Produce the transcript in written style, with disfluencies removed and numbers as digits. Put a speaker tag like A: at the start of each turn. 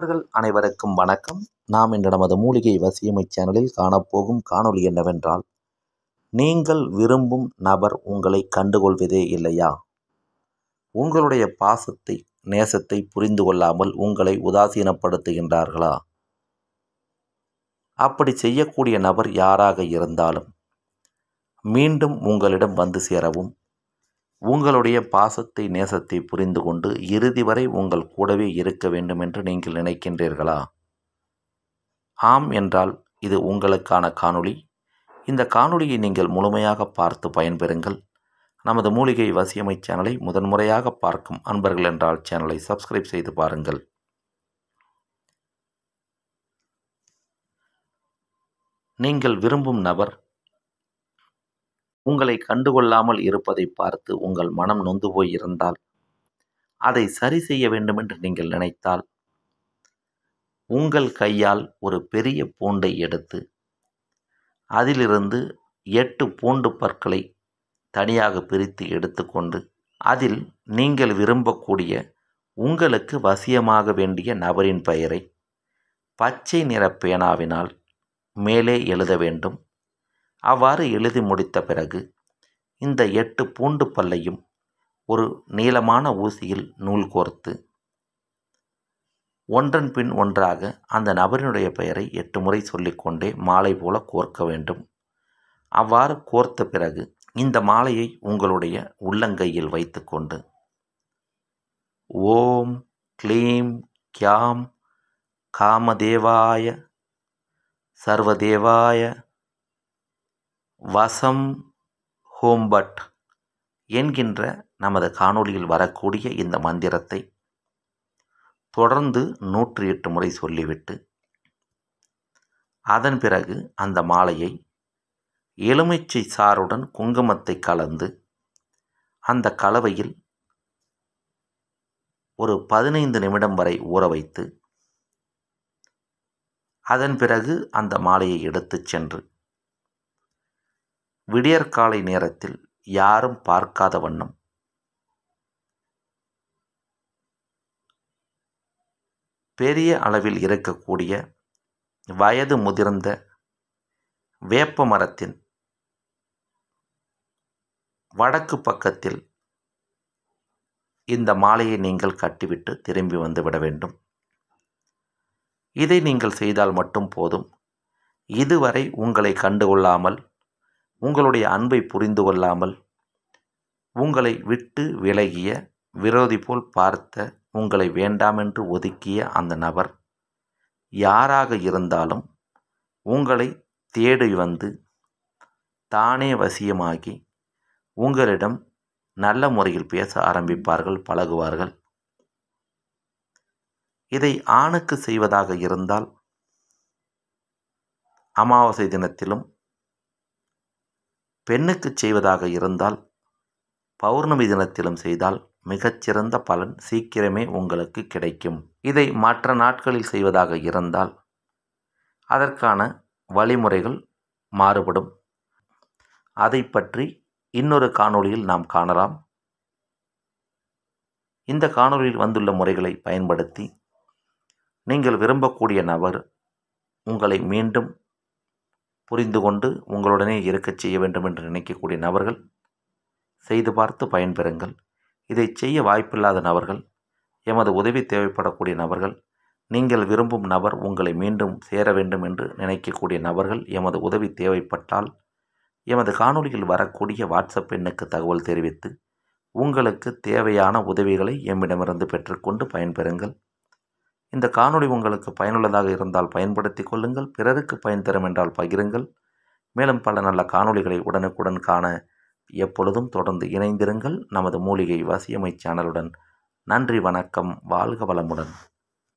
A: நண்பர்கள் அனைவருக்கும் வணக்கம். நாம் இன்று நமது மூலிகை வசியமை சேனலில் காணப்போகும் காணொளி என்னவென்றால், நீங்கள் விரும்பும் நபர் உங்களை கண்டுகொள்வதே இல்லையா? உங்களுடைய பாசத்தை நேசத்தை புரிந்து கொள்ளாமல் உங்களை உதாசீனப்படுத்துகின்றார்களா? அப்படி செய்யக்கூடிய நபர் யாராக இருந்தாலும் மீண்டும் உங்களிடம் வந்து சேரவும், உங்களுடைய பாசத்தை நேசத்தை புரிந்து கொண்டு இறுதி வரை உங்கள் கூடவே இருக்க வேண்டும் என்று நீங்கள் நினைக்கின்றீர்களா? ஆம் என்றால் இது உங்களுக்கான காணொளி. இந்த காணொளியை நீங்கள் முழுமையாக பார்த்து பயன்பெறுங்கள். நமது மூலிகை வசியமை சேனலை முதன்முறையாக பார்க்கும் அன்பர்கள் என்றால் சேனலை சப்ஸ்கிரைப் செய்து பாருங்கள். நீங்கள் விரும்பும் நபர் உங்களை கண்டுகொள்ளாமல் இருப்பதை பார்த்து உங்கள் மனம் நொந்து போய் இருந்தால், அதை சரி செய்ய வேண்டும் என்று நீங்கள் நினைத்தால், உங்கள் கையால் ஒரு பெரிய பூண்டை எடுத்து அதிலிருந்து 8 பூண்டு பற்களை தனியாக பிரித்து எடுத்துக்கொண்டு, அதில் நீங்கள் விரும்பக்கூடிய உங்களுக்கு வசியமாக வேண்டிய நபரின் பெயரை பச்சை நிற பேனாவினால் மேலே எழுத வேண்டும். அவ்வாறு எழுதி முடித்த பிறகு இந்த 8 பூண்டு பல்லையும் ஒரு நீளமான ஊசியில் நூல் கோர்த்து ஒன்றன் பின் ஒன்றாக அந்த நபரினுடைய பெயரை 8 முறை சொல்லிக்கொண்டே மாலை போல கோர்க்க வேண்டும். அவ்வாறு கோர்த்த பிறகு இந்த மாலையை உங்களுடைய உள்ளங்கையில் வைத்துக்கொண்டு, ஓம் க்ளீம் க்யாம் காமதேவாய சர்வதேவாய வசம் ஹோம்பட் என்கின்ற நமது காணொளியில் வரக்கூடிய இந்த மந்திரத்தை தொடர்ந்து 108 முறை சொல்லிவிட்டு, அதன் பிறகு அந்த மாலையை எலுமிச்சை சாறுடன் குங்குமத்தை கலந்து அந்த கலவையில் ஒரு 15 நிமிடம் வரை ஊற வைத்து, அதன் பிறகு அந்த மாலையை எடுத்துச் சென்று விடியற்காலை நேரத்தில் யாரும் பார்க்காத வண்ணம் பெரிய அளவில் இருக்கக்கூடிய வயது முதிர்ந்த வேப்ப மரத்தின் வடக்கு பக்கத்தில் இந்த மாலையை நீங்கள் கட்டிவிட்டு திரும்பி வந்துவிட வேண்டும். இதை நீங்கள் செய்தால் மட்டும் போதும். இதுவரை உங்களை கண்டுகொள்ளாமல், உங்களுடைய அன்பை புரிந்து கொள்ளாமல், உங்களை விட்டு விலகிய விரோதி போல் பார்த்த, உங்களை வேண்டாமென்று ஒதுக்கிய அந்த நபர் யாராக இருந்தாலும் உங்களை தேடி வந்து தானே வசியமாகி உங்களிடம் நல்ல முறையில் பேச ஆரம்பிப்பார்கள், பழகுவார்கள். இதை ஆணுக்கு செய்வதாக இருந்தால் அமாவாசை தினத்திலும், பெண்ணுக்கு செய்வதாக இருந்தால் பௌர்ணமி தினத்திலும் செய்தால் மிகச்சிறந்த பலன் சீக்கிரமே உங்களுக்கு கிடைக்கும். இதை மற்ற நாட்களில் செய்வதாக இருந்தால் அதற்கான வழிமுறைகள் மாறுபடும். அதை பற்றி இன்னொரு காணொளியில் நாம் காணலாம். இந்த காணொளியில் வந்துள்ள முறைகளை பயன்படுத்தி நீங்கள் விரும்பக்கூடிய நபர் உங்களை மீண்டும் புரிந்து கொண்டு உங்களுடனே இருக்கச் செய்ய வேண்டும் என்று நினைக்கக்கூடிய நபர்கள் செய்து பார்த்து பயன்பெறுங்கள். இதை செய்ய வாய்ப்பில்லாத நபர்கள், எமது உதவி தேவைப்படக்கூடிய நபர்கள், நீங்கள் விரும்பும் நபர் உங்களை மீண்டும் சேர வேண்டும் என்று நினைக்கக்கூடிய நபர்கள் எமது உதவி தேவைப்பட்டால் எமது காணொளியில் வரக்கூடிய வாட்ஸ்அப் எண்ணுக்கு தகவல் தெரிவித்து உங்களுக்கு தேவையான உதவிகளை எம்மிடமிருந்து பெற்றுக்கொண்டு பயன்பெறுங்கள். இந்த காணொளி உங்களுக்கு பயனுள்ளதாக இருந்தால் பயன்படுத்தி கொள்ளுங்கள். பிறருக்கு பயன் தரும் என்றால் பகிருங்கள். மேலும் பல நல்ல காணொளிகளை உடனுக்குடன் காண எப்பொழுதும் தொடர்ந்து இணைந்திருங்கள் நமது மூலிகை வசியமை சேனலுடன். நன்றி, வணக்கம், வாழ்க வளமுடன்.